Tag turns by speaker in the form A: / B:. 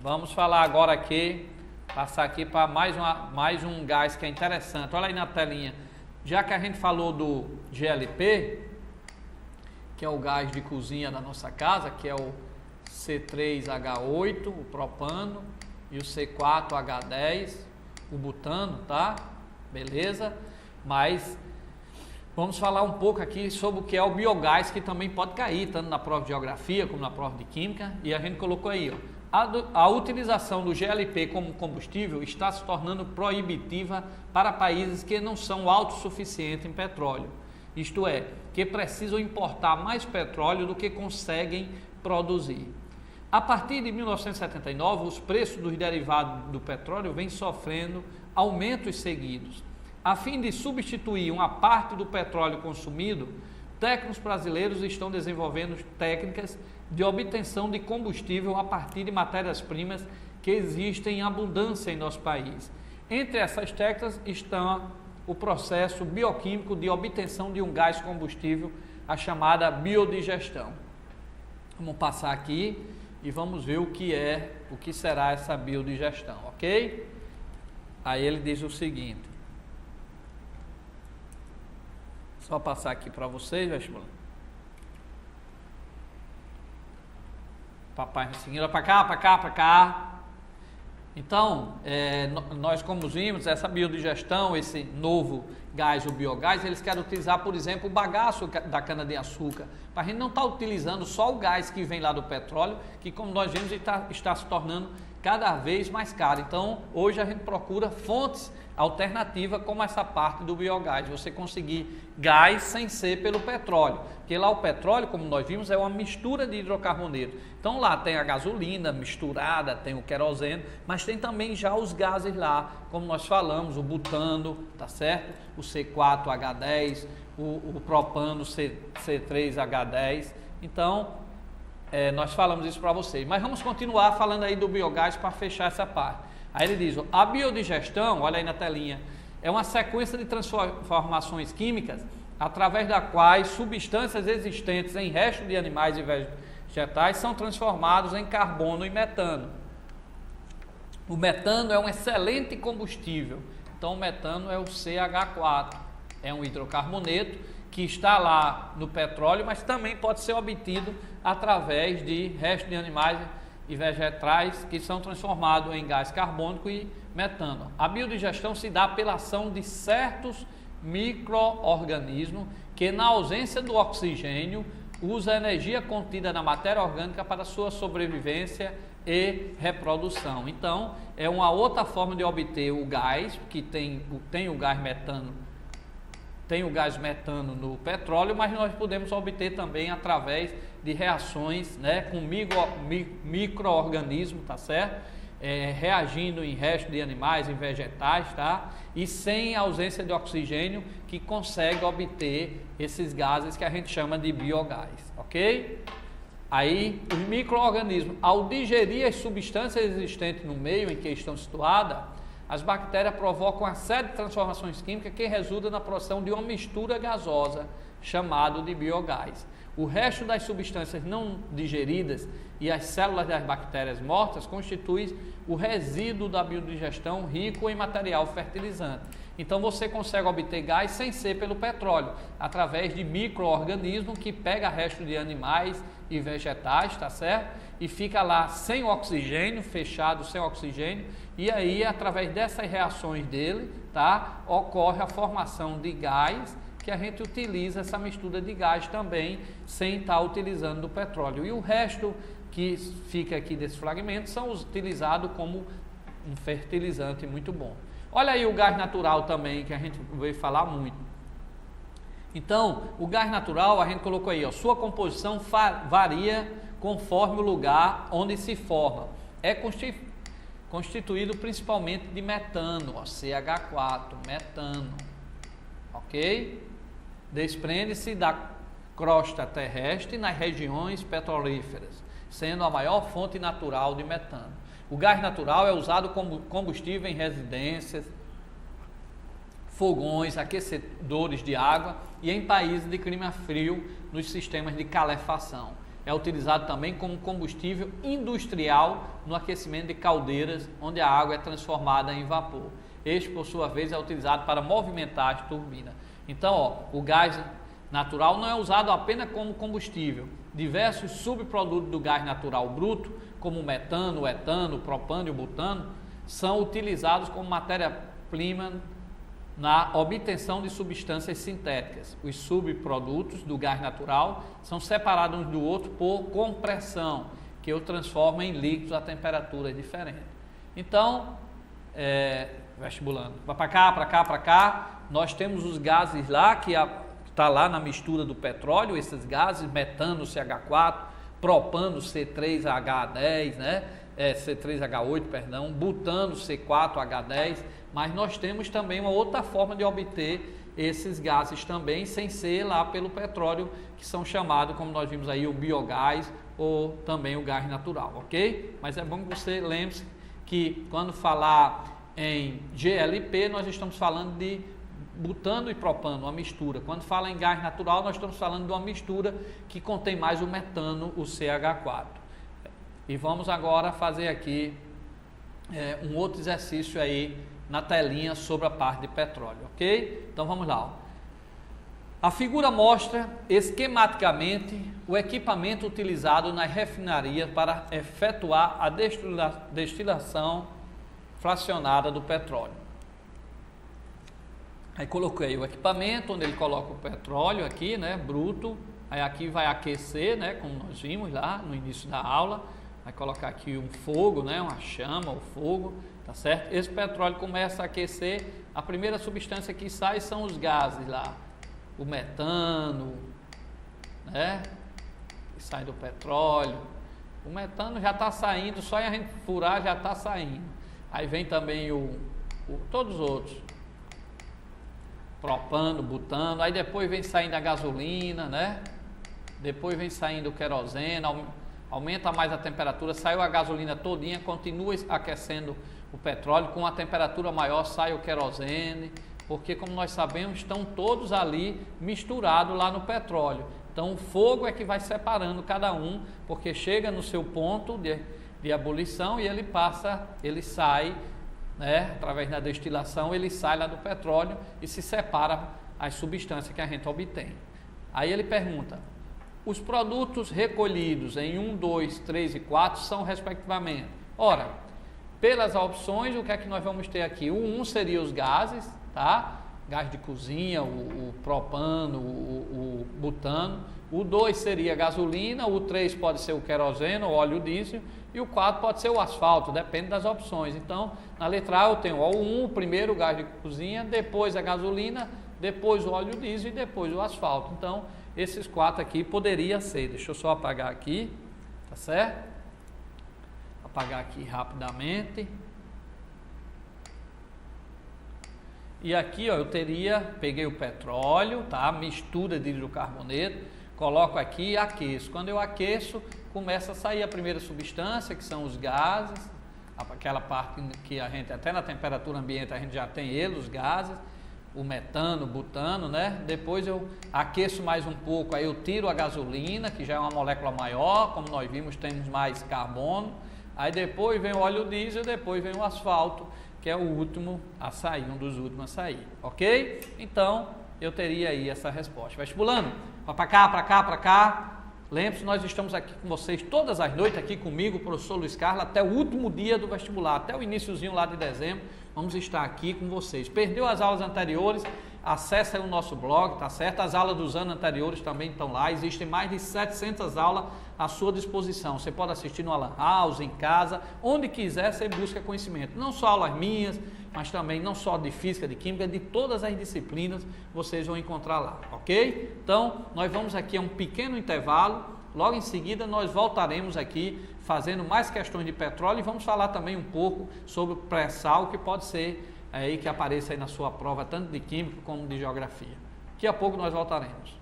A: Vamos falar agora aqui, passar aqui para mais um gás que é interessante. Olha aí na telinha. Já que a gente falou do GLP, que é o gás de cozinha da nossa casa, que é o C3H8, o propano, e o C4H10, o butano, tá? Beleza? Mas vamos falar um pouco aqui sobre o que é o biogás, que também pode cair, tanto na prova de geografia como na prova de química, e a gente colocou aí, ó. A utilização do GLP como combustível está se tornando proibitiva para países que não são autossuficientes em petróleo, isto é, que precisam importar mais petróleo do que conseguem produzir. A partir de 1979, os preços dos derivados do petróleo vêm sofrendo aumentos seguidos. A fim de substituir uma parte do petróleo consumido, técnicos brasileiros estão desenvolvendo técnicas de obtenção de combustível a partir de matérias-primas que existem em abundância em nosso país. Entre essas técnicas estão o processo bioquímico de obtenção de um gás combustível, a chamada biodigestão. Vamos passar aqui e vamos ver o que será essa biodigestão, ok? Aí ele diz o seguinte, só passar aqui para vocês, vestibular. Papai seguindo para cá. Então, nós como vimos, essa biodigestão, esse novo gás, o biogás, eles querem utilizar, por exemplo, o bagaço da cana-de-açúcar, para a gente não estar utilizando só o gás que vem lá do petróleo, que como nós vimos está se tornando cada vez mais caro. Então, hoje a gente procura fontes alternativas como essa parte do biogás, você conseguir gás sem ser pelo petróleo, porque lá o petróleo, como nós vimos, é uma mistura de hidrocarboneto. Então lá tem a gasolina misturada, tem o querosene, mas tem também já os gases lá, como nós falamos, o butano, tá certo? O C4H10, o propano C3H10. Então, nós falamos isso para vocês. Mas vamos continuar falando aí do biogás para fechar essa parte. Aí ele diz, a biodigestão, olha aí na telinha, é uma sequência de transformações químicas através da quais substâncias existentes em restos de animais e vegetais são transformados em carbono e metano. O metano é um excelente combustível, então o metano é o CH4, é um hidrocarboneto que está lá no petróleo, mas também pode ser obtido através de restos de animais e vegetais que são transformados em gás carbônico e metano. A biodigestão se dá pela ação de certos micro-organismos que, na ausência do oxigênio, usa a energia contida na matéria orgânica para sua sobrevivência e reprodução. Então, é uma outra forma de obter o gás, que tem o gás metano, tem o gás metano no petróleo, mas nós podemos obter também através de reações, né, com micro-organismos, tá certo? Reagindo em restos de animais, em vegetais, tá? E sem ausência de oxigênio, que consegue obter esses gases que a gente chama de biogás, ok? Aí, os micro-organismos, ao digerir as substâncias existentes no meio em que estão situadas, as bactérias provocam uma série de transformações químicas que resultam na produção de uma mistura gasosa, chamada de biogás. O resto das substâncias não digeridas e as células das bactérias mortas constituem o resíduo da biodigestão rico em material fertilizante. Então você consegue obter gás sem ser pelo petróleo, através de micro-organismos que pega restos de animais e vegetais, tá certo? E fica lá sem oxigênio, fechado sem oxigênio, e aí através dessas reações dele, tá? Ocorre a formação de gás, que a gente utiliza essa mistura de gás também, sem estar utilizando do petróleo. E o resto que fica aqui desse fragmento são utilizados como um fertilizante muito bom. Olha aí o gás natural também, que a gente veio falar muito. Então, o gás natural, a gente colocou aí, ó, sua composição varia conforme o lugar onde se forma. É constituído principalmente de metano, ó, CH4, metano, ok? Desprende-se da crosta terrestre nas regiões petrolíferas, sendo a maior fonte natural de metano. O gás natural é usado como combustível em residências, fogões, aquecedores de água e em países de clima frio nos sistemas de calefação. é utilizado também como combustível industrial no aquecimento de caldeiras, onde a água é transformada em vapor. Este, por sua vez, é utilizado para movimentar as turbinas. Então, ó, o gás natural não é usado apenas como combustível. Diversos subprodutos do gás natural bruto, como o metano, o etano, o propano e o butano, são utilizados como matéria-prima na obtenção de substâncias sintéticas. Os subprodutos do gás natural são separados uns do outro por compressão, que o transforma em líquidos a temperaturas diferentes. Então, vestibulando, vai para cá, para cá, para cá, nós temos os gases lá, que está lá na mistura do petróleo, esses gases, metano, CH4, propano, C3H10, né? C3H8, perdão, butano, C4H10, mas nós temos também uma outra forma de obter esses gases também, sem ser lá pelo petróleo, que são chamados, como nós vimos aí, o biogás ou também o gás natural, ok? Mas é bom que você lembre-se que quando falar em GLP, nós estamos falando de butano e propano, uma mistura. Quando fala em gás natural, nós estamos falando de uma mistura que contém mais o metano, o CH4. E vamos agora fazer aqui um outro exercício aí na telinha sobre a parte de petróleo, ok? Então vamos lá. Ó. A figura mostra esquematicamente o equipamento utilizado nas refinarias para efetuar a destilação fracionada do petróleo. Aí coloquei o equipamento, onde ele coloca o petróleo aqui, né, bruto. Aí aqui vai aquecer, né, como nós vimos lá no início da aula. Vai colocar aqui um fogo, né, uma chama, o fogo, tá certo? Esse petróleo começa a aquecer, a primeira substância que sai são os gases lá. O metano, né, que sai do petróleo. O metano já está saindo, só a gente furar já está saindo. Aí vem também todos os outros. Propano, butano, aí depois vem saindo a gasolina, né? Depois vem saindo o querosene, aumenta mais a temperatura, saiu a gasolina todinha, continua aquecendo o petróleo, com a temperatura maior sai o querosene, porque como nós sabemos, estão todos ali misturados lá no petróleo. Então o fogo é que vai separando cada um, porque chega no seu ponto de ebulição e ele sai, né, através da destilação, ele sai lá do petróleo e se separa as substâncias que a gente obtém. Aí ele pergunta, os produtos recolhidos em 1, 2, 3 e 4 são respectivamente. Ora, pelas opções, o que é que nós vamos ter aqui? O 1 seria os gases, tá? Gás de cozinha, o propano, o butano. O 2 seria a gasolina, o 3 pode ser o querosene, o óleo diesel, e o 4 pode ser o asfalto, depende das opções. Então, na letra A eu tenho o 1, primeiro o gás de cozinha, depois a gasolina, depois o óleo diesel e depois o asfalto. Então, esses 4 aqui poderia ser. Deixa eu só apagar aqui, tá certo? Apagar aqui rapidamente. E aqui, ó, eu peguei o petróleo, tá? Mistura de hidrocarboneto, coloco aqui e aqueço. Quando eu aqueço, começa a sair a primeira substância, que são os gases, aquela parte que a gente, até na temperatura ambiente, a gente já tem os gases, o metano, o butano, né? Depois eu aqueço mais um pouco, aí eu tiro a gasolina, que já é uma molécula maior, como nós vimos, temos mais carbono. Aí depois vem o óleo diesel, depois vem o asfalto, que é o último a sair, um dos últimos a sair, ok? Então, eu teria aí essa resposta. Vestibulando, para cá, para cá, para cá. Lembre-se, nós estamos aqui com vocês todas as noites, aqui comigo, o professor Luiz Carlos, até o último dia do vestibular, até o iniciozinho lá de dezembro, vamos estar aqui com vocês. Perdeu as aulas anteriores? Acesse aí o nosso blog, tá certo? As aulas dos anos anteriores também estão lá, existem mais de 700 aulas à sua disposição. Você pode assistir no Alan House, em casa, onde quiser, você busca conhecimento. Não só aulas minhas, mas também não só de física, de química, de todas as disciplinas vocês vão encontrar lá, ok? Então, nós vamos aqui a um pequeno intervalo, logo em seguida nós voltaremos aqui fazendo mais questões de petróleo e vamos falar também um pouco sobre o pré-sal, que pode ser aí que apareça aí na sua prova, tanto de química como de geografia. Daqui a pouco nós voltaremos.